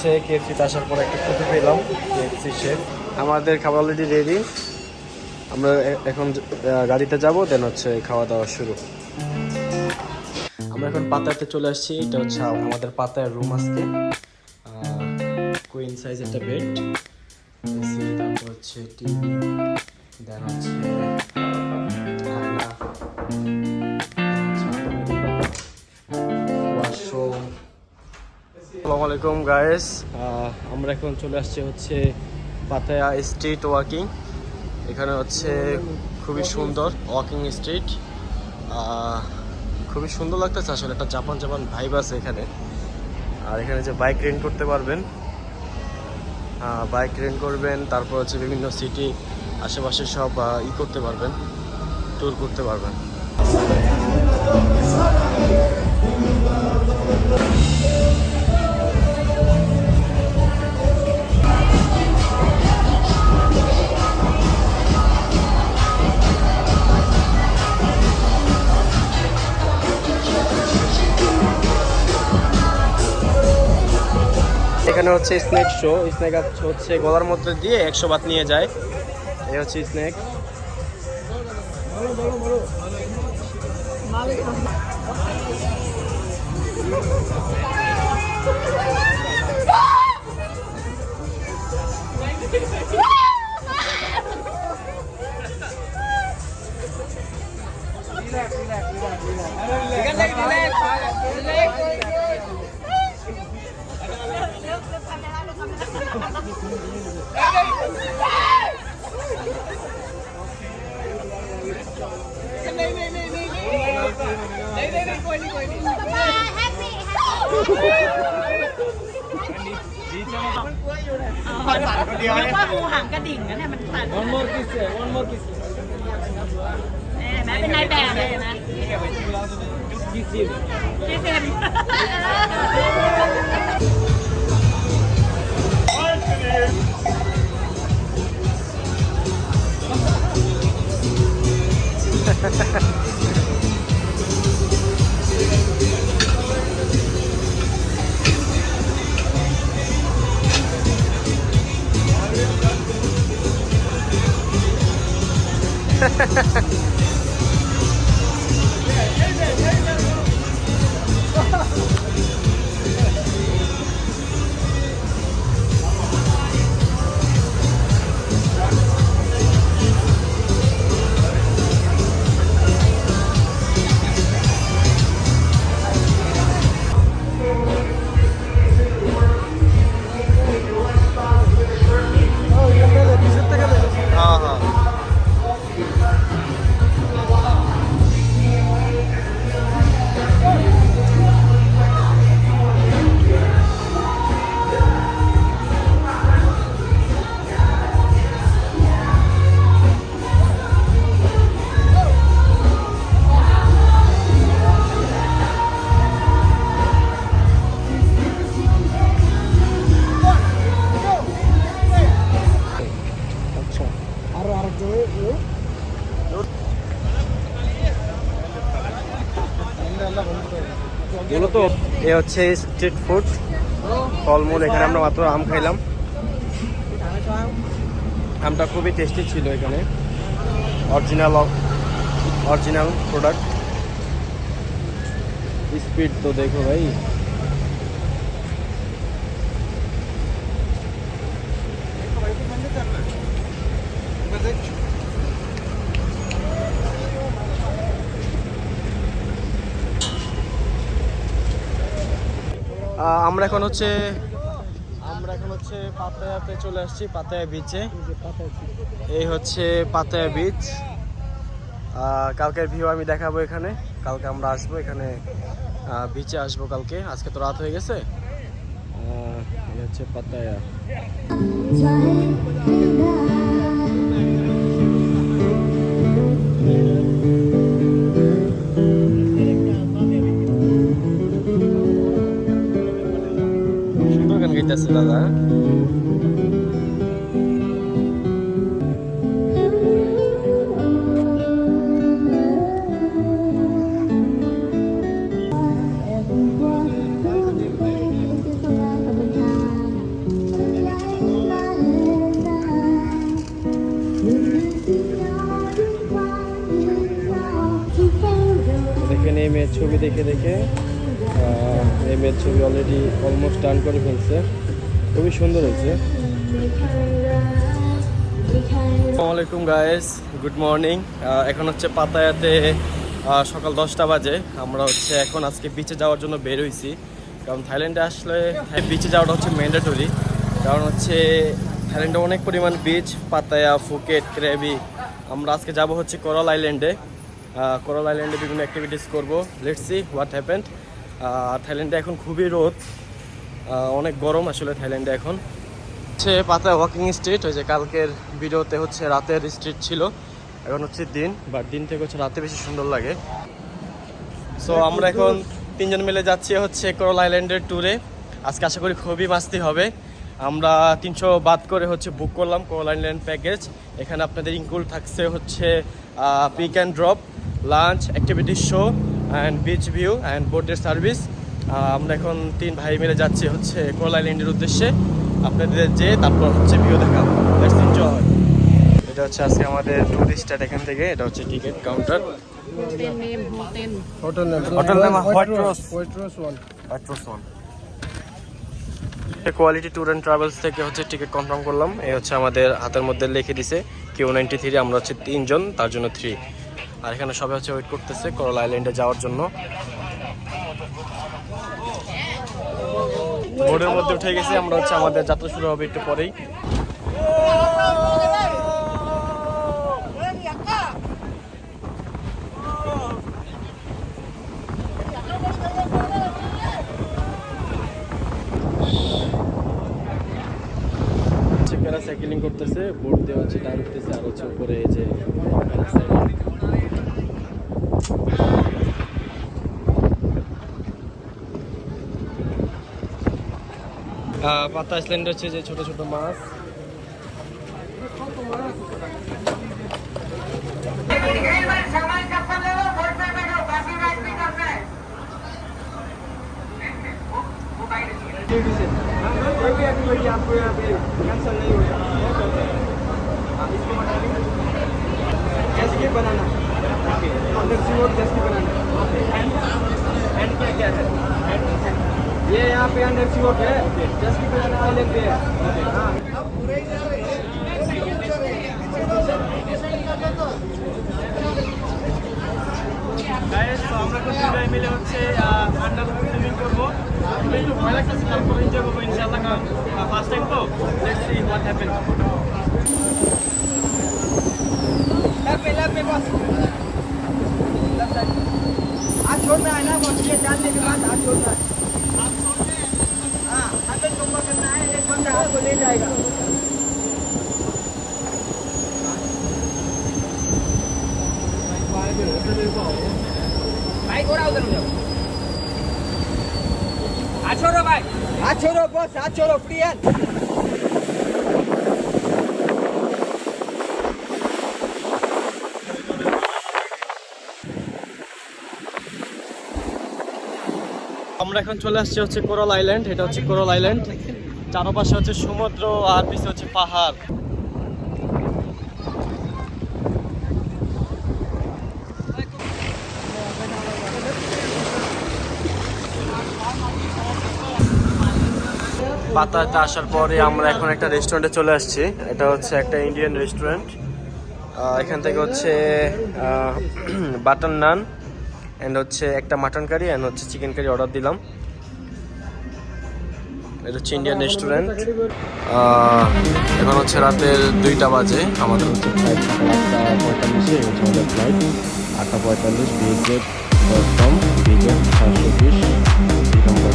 হচ্ছে কেএফসিতে আসার পর একটা খেতে পেলাম, কেএফসি শেফ। আমাদের খাবার অলরেডি রেডি, আমরা এখন গাড়িতে যাব, দেন হচ্ছে খাওয়া দাওয়া শুরু। আমরা এখন পাতায়াতে চলে আসছি। এটা হচ্ছে আমাদের পাতায়ার রুম আজকে। কুইন সাইজ একটা বেড, এসি, তারপর হচ্ছে টিভি, দেন হচ্ছে আয়না, ওয়াশরুম। আসসালামু আলাইকুম গাইস, আমরা এখন চলে আসছি হচ্ছে পাতায়া স্ট্রিট ওয়াকিং। এখানে হচ্ছে খুবই সুন্দর ওয়াকিং স্ট্রিট, খুবই সুন্দর লাগতেছে আসলে। একটা জাপান জাপান ভাইব আছে এখানে। আর এখানে যে বাইক রেন্ট করতে পারবেন, বাইক রেন্ট করবেন, তারপর হচ্ছে বিভিন্ন সিটি আশেপাশে সব করতে পারবেন, ট্যুর করতে পারবেন। এখানে হচ্ছে স্ন্যাক শো। স্ন্যাক হচ্ছে গলার মধ্যে দিয়ে 100 বাত নিয়ে যায়। এই হচ্ছে স্ন্যাক।ว่างูหางกระดิ่งนะเนี่ยมันสั่น One more kiss, one more kiss. แม่เป็นนายแบบเลยนะ Kiss him. พี่เซม মূলত এ হচ্ছে স্ট্রিট ফুড, ফলমূল। এখানে আমরা মাত্র আম খাইলাম, আমটা খুবই টেস্টি ছিল। এখানে অরিজিনাল প্রোডাক্ট। স্পিড তো দেখো ভাই। আমরা এখন হচ্ছে পাতায়াতে চলে আসছি, পাতায়া বিচে। এই হচ্ছে পাতায়া বিচ। কালকের ভিউ আমি দেখাবো এখানে। কালকে আমরা আসবো এখানে, বিচে আসবো কালকে। আজকে তো রাত হয়ে গেছে। এই হচ্ছে পাতায়া। সুন্দর গান গাইতেছে দাদা। মেয়ের ছবি দেখে দেখে এই মেয়ের ছবি অলরেডি অলমোস্ট ডান করে ফেলছে, খুবই সুন্দর হয়েছে। আসসালামু আলাইকুম গাইস, গুড মর্নিং। এখন হচ্ছে পাতায়াতে সকাল 10টা বাজে। আমরা হচ্ছে এখন আজকে বিচে যাওয়ার জন্য বের হয়েছি, কারণ থাইল্যান্ডে আসলে বিচে যাওয়াটা হচ্ছে ম্যান্ডেটরি। কারণ হচ্ছে থাইল্যান্ডে অনেক পরিমাণ বিচ, পাতায়া, ফুকেট, ক্রেবি। আমরা আজকে যাব হচ্ছে কোরাল আইল্যান্ডে। কোরাল আইল্যান্ডে বিভিন্ন অ্যাক্টিভিটিস করবো। Let's see what happened. থাইল্যান্ডে এখন খুবই রোদ, অনেক গরম আসলে থাইল্যান্ডে এখন। হচ্ছে পাতায়া ওয়াকিং স্ট্রিট, ওই যে কালকের ভিডিওতে হচ্ছে রাতের স্ট্রিট ছিল, এখন হচ্ছে দিন, বাট দিন থেকে হচ্ছে রাতে বেশি সুন্দর লাগে। সো আমরা এখন 3 জন মিলে যাচ্ছি হচ্ছে কোরাল আইল্যান্ডের ট্যুরে। আজকে আশা করি খুবই মাস্তি হবে। আমরা 300 বাদ করে হচ্ছে বুক করলাম কোরাল আইল্যান্ড প্যাকেজ। এখানে আপনাদের ইনক্লুড থাকছে হচ্ছে pick and drop, lunch, activities show and beach view and বোটের সার্ভিস। আমরা এখন 3 ভাই মিলে যাচ্ছি হচ্ছে কোরাল আইল্যান্ডের উদ্দেশ্যে। আপনাদের যে তারপর হচ্ছে ভিউ দেখাবো। Let's enjoy. এটা হচ্ছে আজকে আমাদের টুরিস্ট এখান থেকে। এটা হচ্ছে ticket counter. Hotel name white rose 1। Quality tour and travels থেকে হচ্ছে টিকিট কনফার্ম করলাম। এই হচ্ছে আমাদের হাতের মধ্যে লিখে দিছে Q93। আমরা হচ্ছে 3 জন, তার জন্য 3। আর এখানে সবাই হচ্ছে ওয়েট করতেছে কোরাল আইল্যান্ডে যাওয়ার জন্য। বোর্ডের মধ্যে উঠে গেছি আমরা, হচ্ছে আমাদের যাত্রা শুরু হবে একটু পরেই। প্যারাসাইকেলিং করতেছে, বোর্ড দিয়ে হচ্ছে টানতেছে, আর হচ্ছে উপরে এই যে পাতা আইল্যান্ড হচ্ছে যে ছোট ছোট মাছ। आपको यहाँ पे कैंसिल नहीं होगा, इसको बता दें जैसे कि बनाना अंदर सीवोट जैसे बनाना। एंड क्या क्या है? ये यहाँ पे अंदर सीवोट है, जैसे कि बनाना आइलैंड पे है। हाँ गाइस, तो আমরা দুই মিলে হচ্ছে আন্ডার সুইমিং করবো। একটু ভয় লাগতেছে, তারপর এনজয় করবো ইনশাআল্লাহ, কারণ ফার্স্ট টাইম তো। Let's see what happen. Left में बस लेफ्ट साइड हाथ छोड़ना है ना, बस ये डालने के बाद हाथ छोड़ना है। हाँ, हाथ को पकड़ना है, एक बंदा हाथ को ले जाएगा। भाई थोड़ा उधर जाओ, हाथ छोड़ो भाई, हाथ छोड़ो बस, हाथ छोड़ो प्रियन। আমরা এখন চলে আসছি হচ্ছে কোরাল আইল্যান্ড। এটা হচ্ছে কোরাল আইল্যান্ড, চারপাশে হচ্ছে সমুদ্র আর পিছে হচ্ছে পাহাড়। পাতাতে আসার পরে আমরা এখন একটা রেস্টুরেন্টে চলে আসছি। এটা হচ্ছে একটা ইন্ডিয়ান রেস্টুরেন্ট। এখান থেকে হচ্ছে বাটার নান অ্যান্ড হচ্ছে একটা মাটন কারি অ্যান্ড হচ্ছে চিকেন কারি অর্ডার দিলাম। এটা হচ্ছে ইন্ডিয়ান রেস্টুরেন্ট। এখন হচ্ছে রাতের 2টা বাজে। আমাদের হচ্ছে ফ্লাইট সকাল 8:45-এ হচ্ছে আমাদের ফ্লাইট। 8:45 বিজেট.com, বিজেট 720 নম্বর।